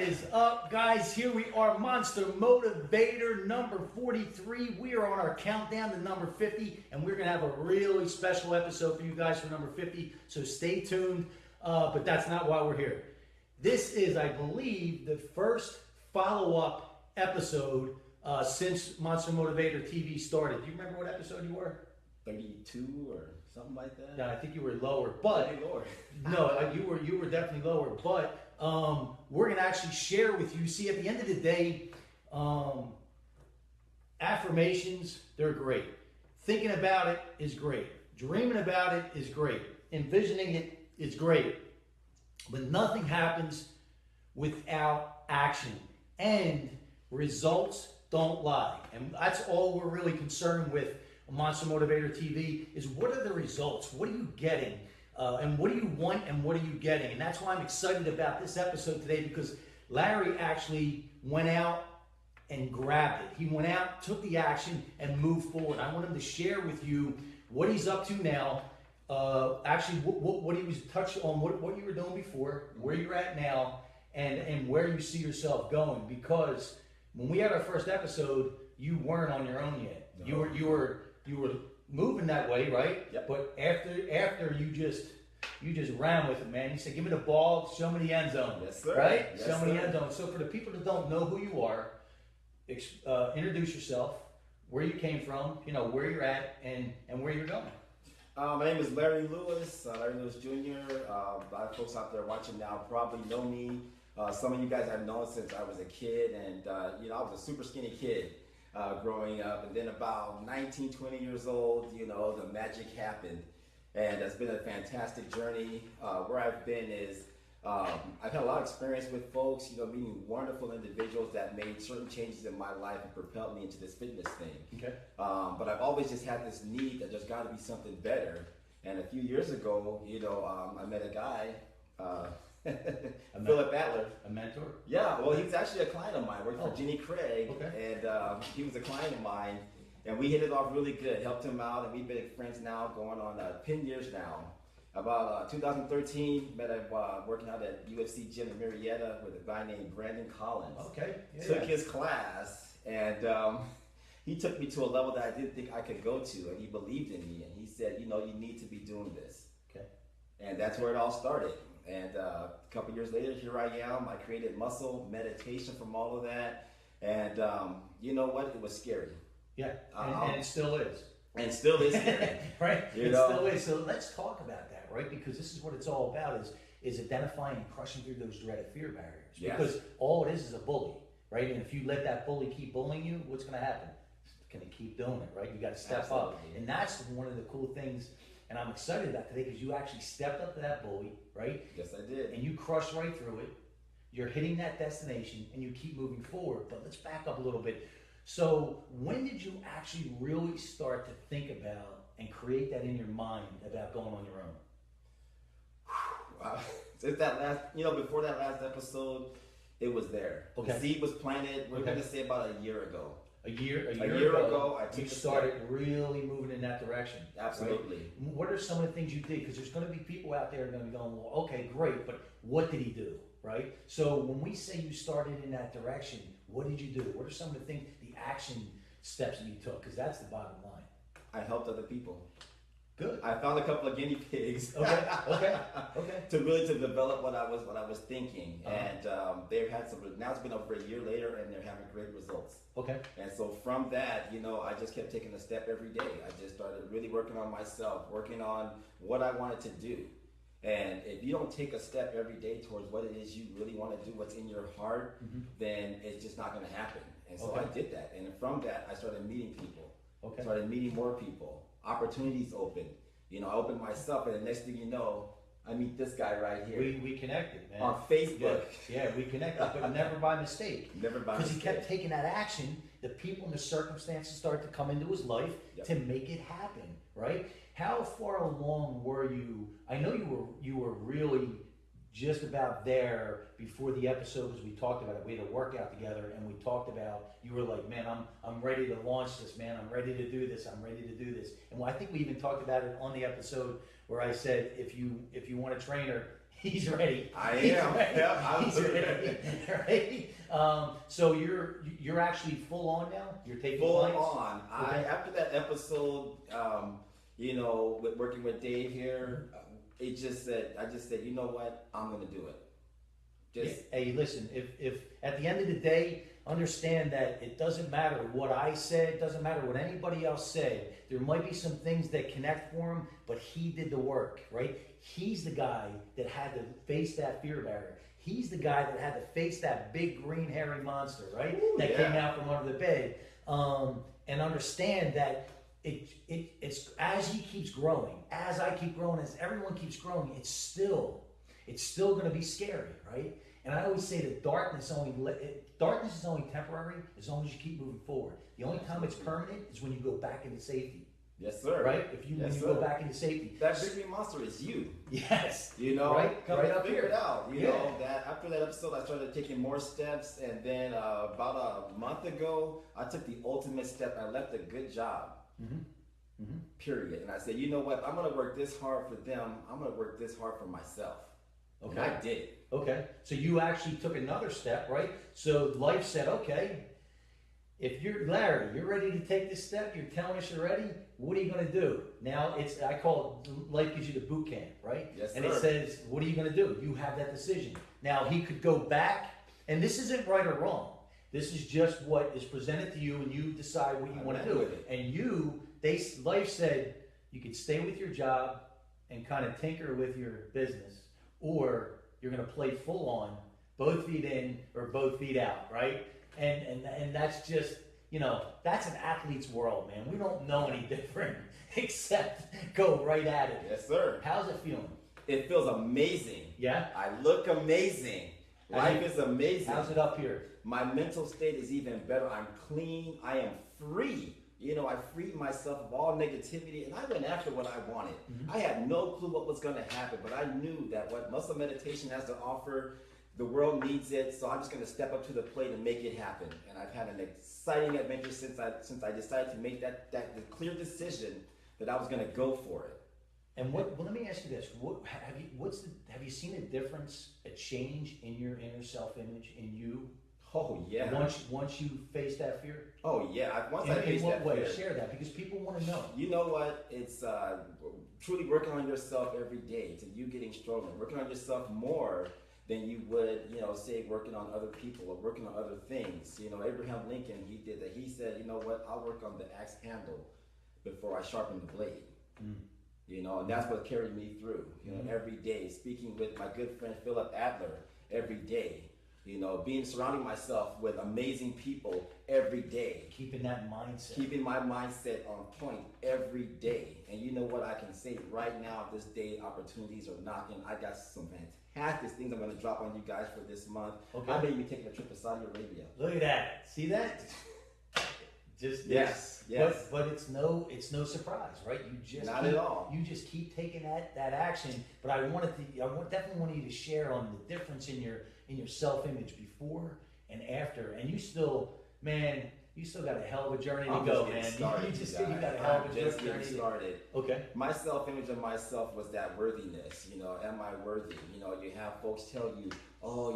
is up, guys? Here we are, Monster Motivator number 43. We are on our countdown to number 50, and we're going to have a really special episode for you guys for number 50, so stay tuned. But that's not why we're here. This is, I believe, the first follow-up episode since Monster Motivator TV started. Do you remember what episode you were? 32 or something like that? Yeah, I think you were lower, but lower. No, you were definitely lower. But we're gonna actually share with you. See, at the end of the day, affirmations, they're great. Thinking about it is great. Dreaming about it is great. Envisioning it is great. But nothing happens without action, and results don't lie. And that's all we're really concerned with. Monster Motivator TV is, what are the results? What are you getting? And what do you want and what are you getting? And that's why I'm excited about this episode today, because Larry actually went out and grabbed it. He went out, took the action, and moved forward. I want him to share with you what he's up to now, actually what he was touched on, what you were doing before, where you're at now, and where you see yourself going. Because when we had our first episode, you weren't on your own yet. No. You were moving that way, right? Yep. But after you just ran with it, man. You said, "Give me the ball, show me the end zone." Yes, sir. Right? Yes, show me sir. the end zone. So for the people that don't know who you are, introduce yourself, where you came from, where you're at, and where you're going. My name is Larry Lewis, Larry Lewis Jr. A lot of folks out there watching now probably know me. Some of you guys I've known since I was a kid, and I was a super skinny kid growing up. And then about 19, 20 years old, the magic happened. And it's been a fantastic journey. Where I've been is, I've had a lot of experience with folks, meeting wonderful individuals that made certain changes in my life and propelled me into this fitness thing. Okay. But I've always just had this need that there's got to be something better. And a few years ago, I met a guy, Philip Adler. A mentor? Yeah, well, he was actually a client of mine. Worked for Jenny Craig, okay. And he was a client of mine. And we hit it off really good, helped him out, and we've been friends now going on 10 years now. About 2013, met him working out at UFC gym in Marietta with a guy named Brandon Collins. Okay. Yeah. Took his class, and he took me to a level that I didn't think I could go to, and he believed in me, and he said, you need to be doing this. Okay. And that's where it all started. And a couple years later, here I am. I created muscle, meditation from all of that, and you know what? It was scary. Yeah, and it still is. And still is scary. Right? Still is. So let's talk about that, right? Because this is what it's all about, is identifying and crushing through those dreaded fear barriers. Yes. Because all it is a bully, right? And if you let that bully keep bullying you, what's going to happen? It's going to keep doing it, right? You got to step up. And that's one of the cool things, and I'm excited about today, because you actually stepped up to that bully, right? Yes, I did. And you crushed right through it. You're hitting that destination, and you keep moving forward. But let's back up a little bit. So when did you actually really start to think about and create that in your mind about going on your own? Wow. Since that last, before that last episode, it was there. Okay. The seed was planted, we're going to say about a year ago. A year ago, I you started really moving in that direction. Absolutely. Right? What are some of the things you did? Because there's going to be people out there that are going to be going, well, okay, great, but what did he do? Right? So when we say you started in that direction, what did you do? What are some of the things, the action steps that you took? Because that's the bottom line. I helped other people. Good. I found a couple of guinea pigs. Okay. to develop what I was thinking, and they've had some. Now it's been over a year later, and they're having great results. Okay. And so from that, I just kept taking a step every day. I just started really working on myself, working on what I wanted to do. And if you don't take a step every day towards what it is you really want to do, what's in your heart, then it's just not going to happen. And so I did that. And from that, I started meeting people. Okay. Started meeting more people. Opportunities opened. I opened myself, and the next thing you know, I meet this guy right here. We connected, man. On Facebook. Yeah, we connected, but never by mistake. Never by mistake. Because he kept taking that action. The people and the circumstances started to come into his life to make it happen, right? How far along were you? I know you were really just about there before the episode, because we talked about it. We had a workout together, and we talked about, you were like, man, I'm ready to launch this, man. I'm ready to do this. I'm ready to do this. And I think we even talked about it on the episode where I said, if you want a trainer, He's ready. I He's am. ready. Yeah, He's ready. Right? So you're actually full on now. You're taking full clients? on. Okay. After that episode, with working with Dave here, I just said, you know what, I'm gonna do it. Hey, listen. If at the end of the day, understand that it doesn't matter what I said, doesn't matter what anybody else said. There might be some things that connect for him, but he did the work, right? He's the guy that had to face that fear barrier. He's the guy that had to face that big green hairy monster, right? Ooh, that yeah. came out from under the bed. And understand that it's as he keeps growing, as I keep growing, as everyone keeps growing, it's still going to be scary, right? And I always say that darkness is only temporary as long as you keep moving forward. The only time it's permanent is when you go back into safety. Yes, sir. Right? When you go back into safety. That big green monster is you. Yes. Right? Coming up figure here. it out. You know, that after that episode, I started taking more steps. And then about a month ago, I took the ultimate step. I left a good job. Period. And I said, you know what? I'm going to work this hard for them. I'm going to work this hard for myself. Okay. And I did it. Okay. So you actually took another step, right? So life said, okay, if you're Larry, you're ready to take this step, you're telling us you're ready, what are you going to do? Now, I call it, life gives you the boot camp, right? Yes, and sir. it says, what are you going to do? You have that decision. Now, he could go back, and this isn't right or wrong. This is just what is presented to you, and you decide what you want to do. And life said, you could stay with your job and kind of tinker with your business, or you're going to play full on, both feet in or both feet out, right? And that's just, that's an athlete's world, man. We don't know any different except go right at it. Yes, sir. How's it feeling? It feels amazing. Yeah? I look amazing. Life is amazing. How's it up here? My mental state is even better. I'm clean. I am free. I freed myself of all negativity, and I went after what I wanted. I had no clue what was going to happen, but I knew that what muscle meditation has to offer, the world needs it, so I'm just going to step up to the plate and make it happen. And I've had an exciting adventure since I decided to make that clear decision that I was going to go for it. And let me ask you this: have you seen a difference, a change in your inner self-image in you? Oh yeah. Once you face that fear. Oh yeah. I faced that fear. Share that because people want to know. You know what? It's truly working on yourself every day to you getting stronger, working on yourself more than you would, say working on other people or working on other things. Abraham Lincoln, he did that. He said, you know what? I'll work on the axe handle before I sharpen the blade. And that's what carried me through. Every day, speaking with my good friend Philip Adler every day. Surrounding myself with amazing people every day. Keeping that mindset. Keeping my mindset on point every day. And you know what I can say right now, this day, opportunities are knocking. I got some fantastic things I'm going to drop on you guys for this month. Okay. I may be taking a trip to Saudi Arabia. Look at that. See that? Yes. But it's no surprise, right? Not at all. You just keep taking that action. But I definitely want you to share on the difference in your self-image before and after. And you still got a hell of a journey to go, man. You got a hell of a just journey. getting started. Okay. My self-image of myself was that worthiness. Am I worthy? You have folks tell you, oh,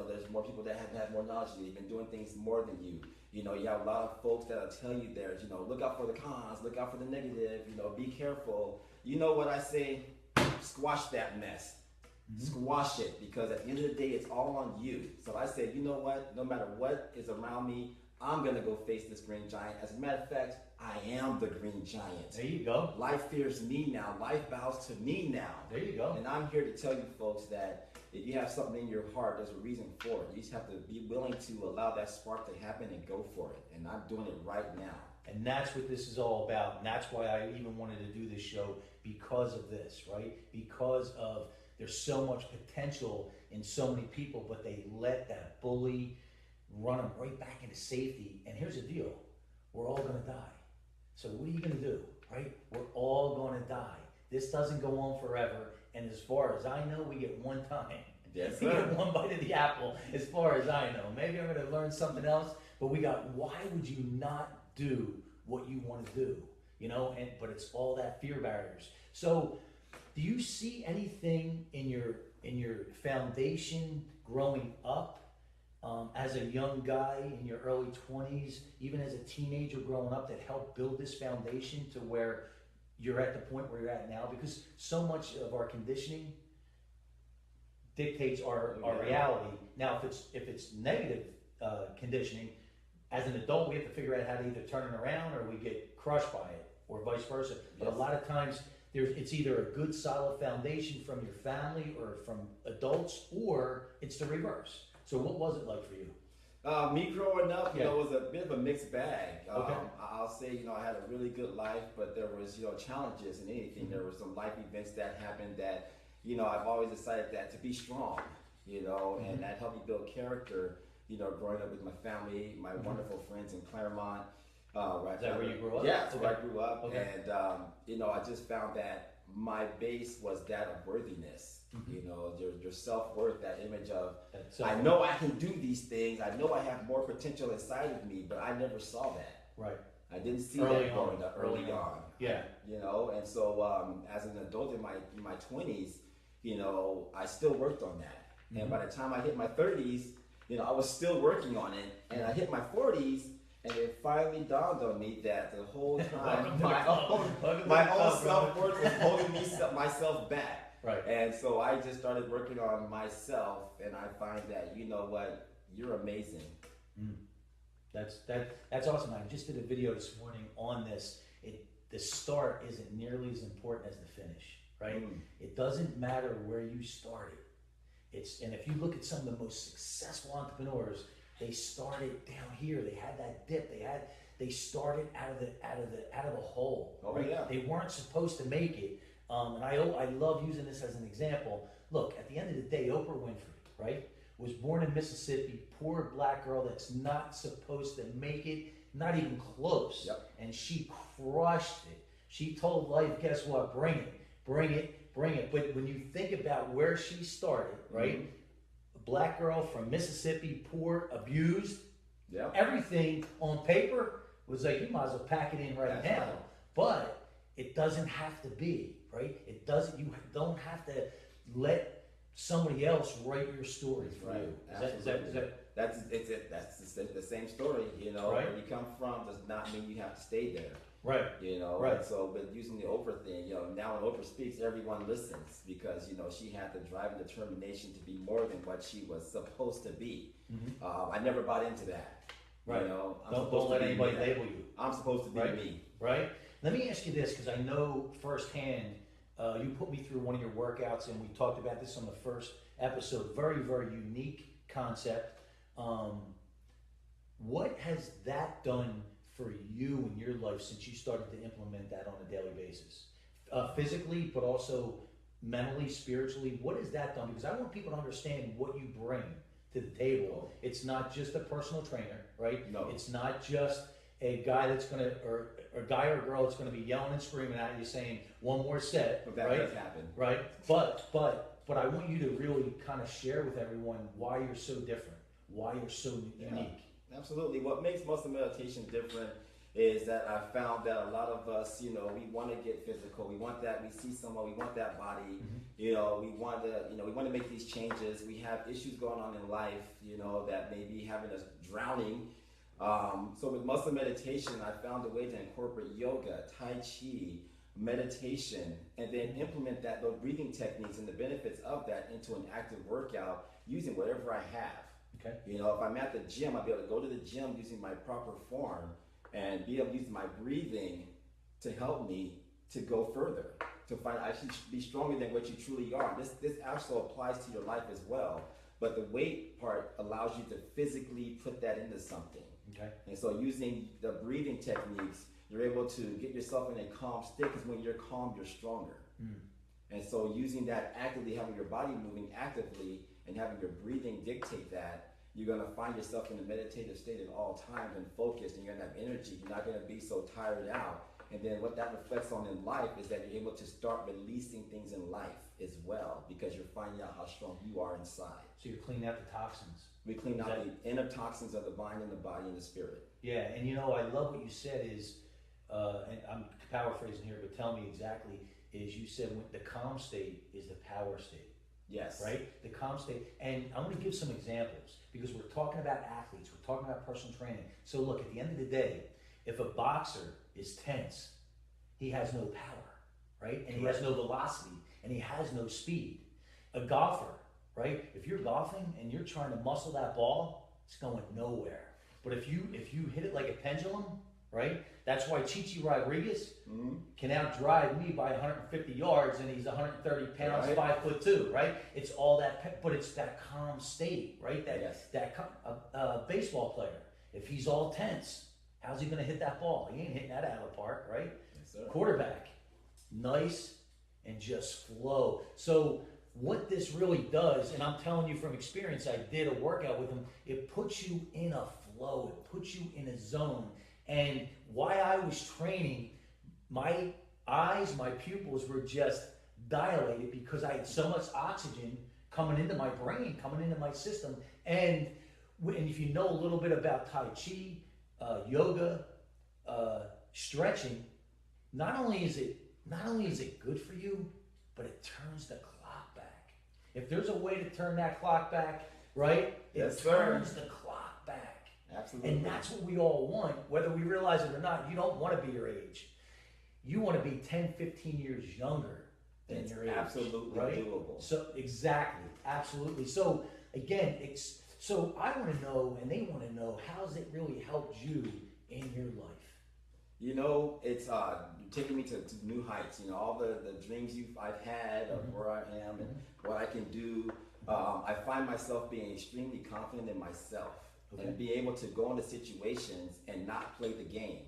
there's more people that have more knowledge than you. They've been doing things more than you. You have a lot of folks that'll tell you there's, look out for the cons, look out for the negative, be careful. You know what I say? Squash that mess. Squash it, because at the end of the day, it's all on you. So I say, you know what? No matter what is around me, I'm going to go face this green giant. As a matter of fact, I am the green giant. There you go. Life fears me now. Life bows to me now. There you go. And I'm here to tell you folks that if you have something in your heart, there's a reason for it. You just have to be willing to allow that spark to happen and go for it. And I'm doing it right now. And that's what this is all about. And that's why I even wanted to do this show, because of this, right? Because of there's so much potential in so many people, but they let that bully run them right back into safety. And here's the deal. We're all going to die. So what are you going to do, right? We're all going to die. This doesn't go on forever. And as far as I know, we get one time. Yes, we sir. get one bite of the apple, as far as I know. Maybe I'm going to learn something else, but why would you not do what you want to do? But it's all that fear barriers. So do you see anything in in your foundation growing up, as a young guy in your early 20s, even as a teenager growing up, that helped build this foundation to where you're at the point where you're at now? Because so much of our conditioning dictates our reality. Now, if it's negative conditioning, as an adult, we have to figure out how to either turn it around or we get crushed by it, or vice versa. But a lot of times, it's either a good solid foundation from your family or from adults, or it's the reverse. So what was it like for you? Me growing up, it was a bit of a mixed bag. Okay. I'll say, I had a really good life, but there was, challenges in anything. Mm-hmm. There were some life events that happened that, I've always decided that to be strong, mm-hmm. and that helped me build character, growing up with my family, my mm-hmm. wonderful friends in Claremont. Is that where you grew up? Yeah, that's where I grew up. Okay. And, I just found that my base was that of worthiness. Mm-hmm. Your self-worth, that image of, I know I can do these things. I know I have more potential inside of me, but I never saw that. Right. I didn't see that growing up early on. Yeah. And so as an adult in my 20s, I still worked on that. Mm-hmm. And by the time I hit my 30s, I was still working on it. And I hit my 40s, and it finally dawned on me that the whole time my own self-worth was holding myself back. Right. And so I just started working on myself, and I find that, what, you're amazing. Mm. That's awesome. I just did a video this morning on this. The start isn't nearly as important as the finish, right? Mm. It doesn't matter where you started. And if you look at some of the most successful entrepreneurs, they started down here. They had that dip. They started out of the hole. Oh, right? Yeah. They weren't supposed to make it. And I love using this as an example. Look, at the end of the day, Oprah Winfrey, right, was born in Mississippi, poor black girl that's not supposed to make it, not even close. Yep. And she crushed it. She told life, guess what? Bring it, bring it, bring it. But when you think about where she started, right, mm-hmm. a black girl from Mississippi, poor, abused, yep. everything on paper was like, you might as well pack it in right now. Right. But it doesn't have to be. Right? You don't have to let somebody else write your story for right. you. That's the same story. Right. Where you come from does not mean you have to stay there. Right. Right. And so, but using the Oprah thing, now when Oprah speaks, everyone listens because she had the drive and determination to be more than what she was supposed to be. Mm-hmm. I never bought into that. Right. Don't let anybody label you. I'm supposed to be me. Right. Let me ask you this, because I know firsthand. You put me through one of your workouts, and we talked about this on the first episode. Very, very unique concept. What has that done for you in your life since you started to implement that on a daily basis? Physically, but also mentally, spiritually. What has that done? Because I want people to understand what you bring to the table. It's not just a personal trainer, right? No. It's not just a guy that's going to, or a guy or a girl that's going to be yelling and screaming at you saying one more set. But that right? does happen. Right. But I want you to really kind of share with everyone why you're so different, why you're so unique. Absolutely. What makes Monster Meditation different is that I found that a lot of us, we want to get physical. We want that. We see someone. We want that body. Mm-hmm. We want to make these changes. We have issues going on in life, that may be having us drowning. So with Monster Meditation, I found a way to incorporate yoga, Tai Chi, meditation, and then implement those breathing techniques and the benefits of that into an active workout using whatever I have. Okay. If I'm at the gym, I'll be able to go to the gym using my proper form and be able to use my breathing to help me to go further, to find I should be stronger than what you truly are. This also applies to your life as well, but the weight part allows you to physically put that into something. Okay. And so using the breathing techniques, you're able to get yourself in a calm state, because when you're calm, you're stronger. Mm. And so using that actively, having your body moving actively and having your breathing dictate that, you're going to find yourself in a meditative state at all times and focused, and you're going to have energy. You're not going to be so tired out. And then what that reflects on in life is that you're able to start releasing things in life as well, because you're finding out how strong you are inside. So you're cleaning out the toxins. We clean out the inner toxins of the mind and the body and the spirit. Yeah, and I love what you said is, and I'm paraphrasing here, but tell me exactly, is you said the calm state is the power state. Yes. Right? The calm state. And I'm going to give some examples because we're talking about athletes, we're talking about personal training. So look, at the end of the day, if a boxer is tense, he has no power, right? And he has no velocity, and he has no speed. A golfer, right? If you're golfing and you're trying to muscle that ball, it's going nowhere. But if you hit it like a pendulum, right? That's why Chichi Rodriguez can outdrive me by 150 yards, and he's 130 pounds, Right. 5'2", right? It's all that, but it's that calm state, right? Baseball player, if he's all tense, how's he going to hit that ball? He ain't hitting that out of the park, right? Yes, sir. Quarterback, nice and just flow. So what this really does, and I'm telling you from experience, I did a workout with him, it puts you in a flow, it puts you in a zone. And why I was training, my eyes, my pupils were just dilated because I had so much oxygen coming into my brain, coming into my system. And if you know a little bit about Tai Chi, yoga, stretching, not only is it good for you, but it turns the clock back. If there's a way to turn that clock back, right? Yes, it sir. turns the clock back. Absolutely. And that's what we all want, whether we realize it or not. You don't want to be your age. You want to be 10, 15 years younger than It's your age. absolutely right? doable. So exactly, absolutely. So again, so I want to know, and they want to know, how's it really helped you in your life? You know, it's taking me to new heights. You know, all the dreams I've had of where I am and what I can do. I find myself being extremely confident in myself and be able to go into situations and not play the game.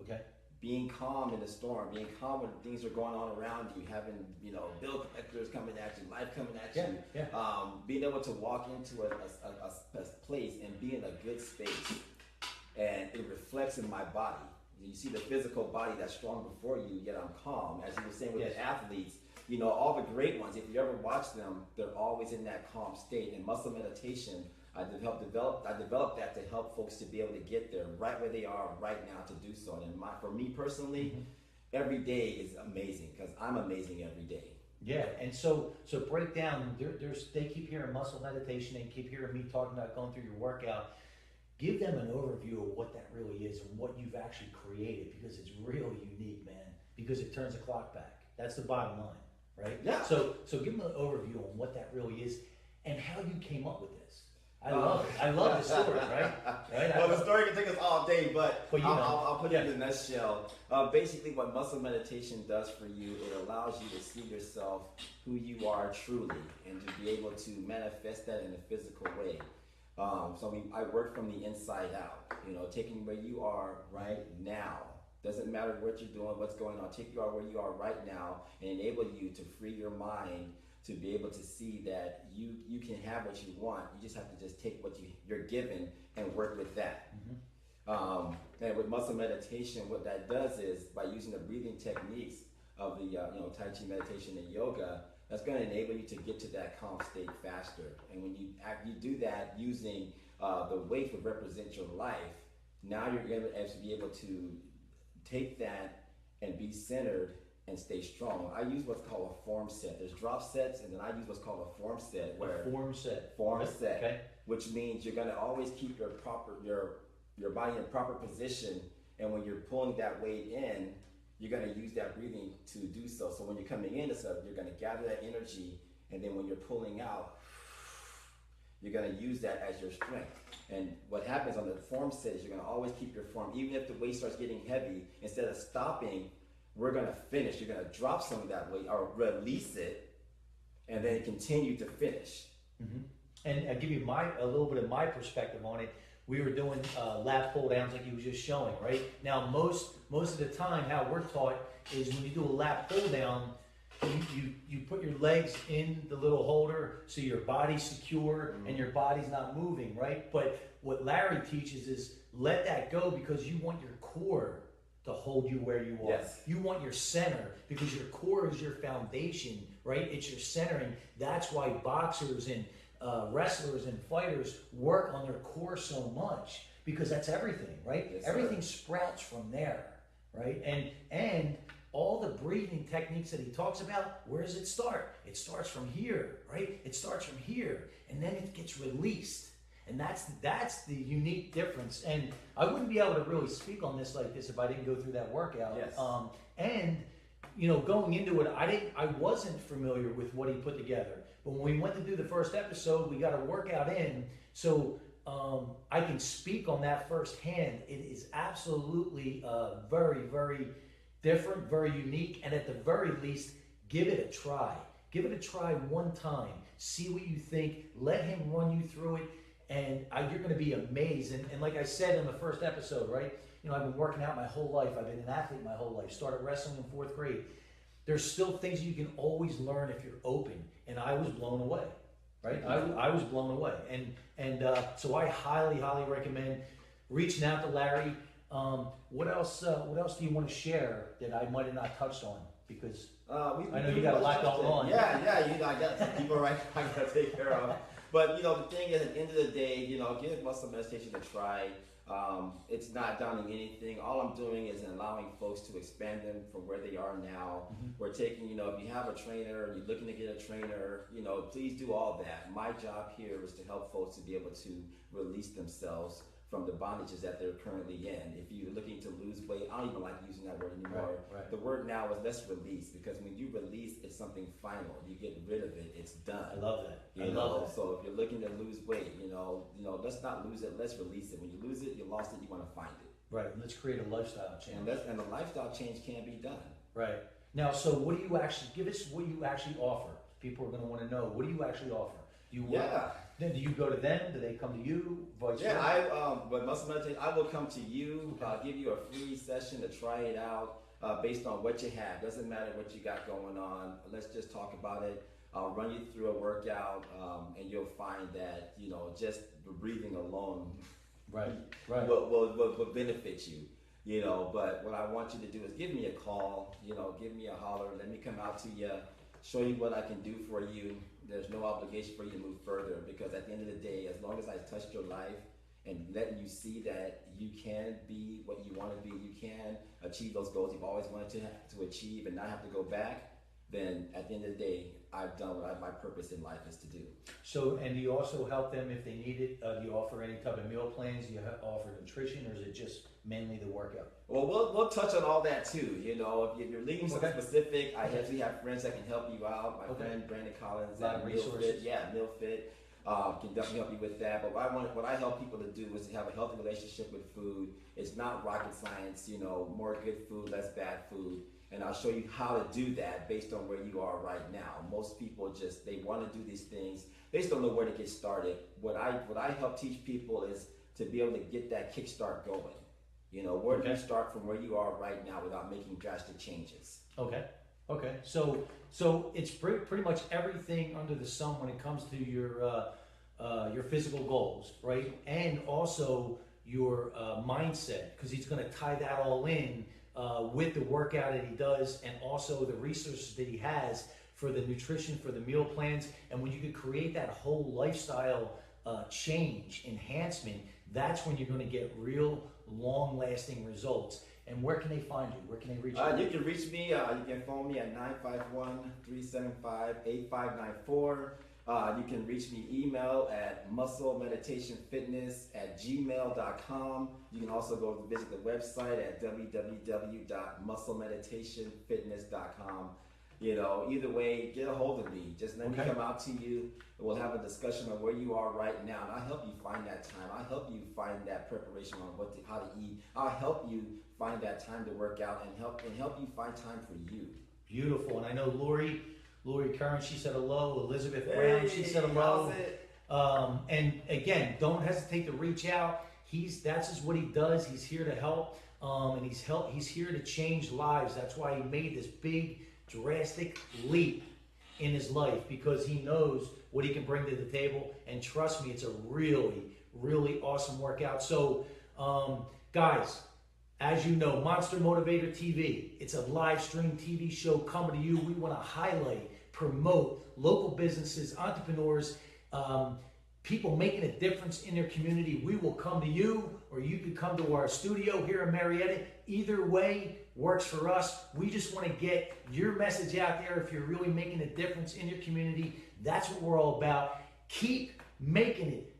Okay. Being calm in the storm, being calm when things are going on around you, having, you know, bill collectors coming at you, life coming at you. Yeah. Being able to walk into a place and be in a good space, and it reflects in my body. You see the physical body that's strong before you, yet I'm calm. As you were saying with the athletes, you know, all the great ones, if you ever watch them, they're always in that calm state. And muscle meditation, I developed that to help folks to be able to get there right where they are right now to do so. And for me personally, every day is amazing because I'm amazing every day. Yeah, and so break down. They keep hearing muscle meditation. They keep hearing me talking about going through your workout. Give them an overview of what that really is and what you've actually created, because it's really unique, man. Because it turns the clock back. That's the bottom line, right? Yeah. So give them an overview on what that really is and how you came up with this. I love it. I love the story, right? Well, the story can take us all day, but you know, I'll put it in a nutshell. Basically, what muscle meditation does for you, it allows you to see yourself who you are truly and to be able to manifest that in a physical way. I work from the inside out, you know, taking where you are right now. Doesn't matter what you're doing, what's going on, take you out where you are right now and enable you to free your mind to be able to see that you can have what you want. You just have to just take what you're given and work with that. And with muscle meditation, what that does is by using the breathing techniques of the Tai Chi meditation and yoga, that's going to enable you to get to that calm state faster. And when you do that using the weight to represent your life, now you're going to actually be able to take that and be centered and stay strong. I use what's called a form set. There's drop sets, and then I use what's called a form set. Form set, which means you're going to always keep your body in proper position, and when you're pulling that weight in, you're going to use that breathing to do so. So when you're coming into stuff, you're going to gather that energy, and then when you're pulling out, you're going to use that as your strength. And what happens on the form set is you're going to always keep your form. Even if the weight starts getting heavy, instead of stopping, we're going to finish. You're going to drop some of that weight or release it, and then continue to finish. And I'll give you a little bit of my perspective on it. We were doing lat pull downs like he was just showing, right? Now, most of the time, how we're taught is when you do a lat pull down, you put your legs in the little holder so your body's secure and your body's not moving, right? But what Larry teaches is let that go, because you want your core to hold you where you are. Yes. You want your center, because your core is your foundation, right? It's your centering. That's why boxers and wrestlers and fighters work on their core so much, because that's everything, right? Yes, everything sprouts from there, right? And all the breathing techniques that he talks about, where does it start? It starts from here, right? It starts from here, and then it gets released. And that's the unique difference. And I wouldn't be able to really speak on this like this if I didn't go through that workout. Yes. And going into it, I wasn't familiar with what he put together. But when we went to do the first episode, we got a workout in, so I can speak on that firsthand. It is absolutely very, very different, very unique, and at the very least, give it a try. Give it a try one time. See what you think. Let him run you through it, and you're going to be amazed. And like I said in the first episode, right? I've been working out my whole life. I've been an athlete my whole life. Started wrestling in 4th grade. There's still things you can always learn if you're open, and I was blown away. Right? I was blown away, and so I highly, highly recommend reaching out to Larry. What else do you want to share that I might have not touched on? Because I know you got a lot going on. Yeah, I got some people I got to take care of. But the thing is, at the end of the day, give muscle meditation a try. It's not downing anything. All I'm doing is allowing folks to expand them from where they are now. Mm-hmm. We're taking, if you have a trainer, you're looking to get a trainer, please do all that. My job here is to help folks to be able to release themselves from the bondages that they're currently in. If you're looking to lose weight, I don't even like using that word anymore. Right. The word now is let's release, because when you release, it's something final. You get rid of it, it's done. I love that. I love that. So if you're looking to lose weight, let's not lose it, let's release it. When you lose it, you lost it, you want to find it. Right, let's create a lifestyle change. And the lifestyle change can be done. Right. Now, so what do you actually, give us what you actually offer. People are going to want to know, what do you actually offer? Then do you go to them? Do they come to you? Vice versa? With muscle meditation, I will come to you, give you a free session to try it out based on what you have. Doesn't matter what you got going on. Let's just talk about it. I'll run you through a workout, and you'll find that just breathing alone, will benefit you. But what I want you to do is give me a call. Give me a holler. Let me come out to you, show you what I can do for you. There's no obligation for you to move further, because at the end of the day, as long as I touched your life and letting you see that you can be what you want to be, you can achieve those goals you've always wanted to achieve and not have to go back, then at the end of the day, I've done what my purpose in life is to do. So, and do you also help them if they need it? Do you offer any type of meal plans? Do you offer nutrition, or is it just mainly the workout? Well, we'll touch on all that too. If you're leading something specific, I actually have friends that can help you out. My friend Brandon Collins at resources. MillFit can definitely help you with that. But what I help people to do is to have a healthy relationship with food. It's not rocket science. More good food, less bad food. And I'll show you how to do that based on where you are right now. Most people they want to do these things. They just don't know where to get started. What I help teach people is to be able to get that kickstart going. Where do you start from where you are right now without making drastic changes? Okay. So it's pretty much everything under the sun when it comes to your physical goals, right? And also your mindset, because he's going to tie that all in with the workout that he does, and also the resources that he has for the nutrition, for the meal plans. And when you could create that whole lifestyle change, enhancement, that's when you're going to get real long-lasting results. And where can they find you? Where can they reach you? You can reach me. You can phone me at 951-375-8594. You can reach me email at musclemeditationfitness@gmail.com. You can also go visit the website at www.musclemeditationfitness.com. Either way, get a hold of me. Just let me come out to you. We'll have a discussion on where you are right now, and I'll help you find that time. I'll help you find that preparation on how to eat. I'll help you find that time to work out, and help you find time for you. Beautiful. And I know Lori Curran, she said hello. Elizabeth Brown, she said hello. And again, don't hesitate to reach out. That's just what he does. He's here to help, and he's here to change lives. That's why he made this big, drastic leap in his life, because he knows what he can bring to the table. And trust me, it's a really, really awesome workout. So, guys, as you know, Monster Motivator TV, it's a live stream TV show coming to you. We want to highlight, promote local businesses, entrepreneurs, people making a difference in their community, we will come to you, or you could come to our studio here in Marietta. Either way works for us. We just want to get your message out there. If you're really making a difference in your community, that's what we're all about. Keep making it.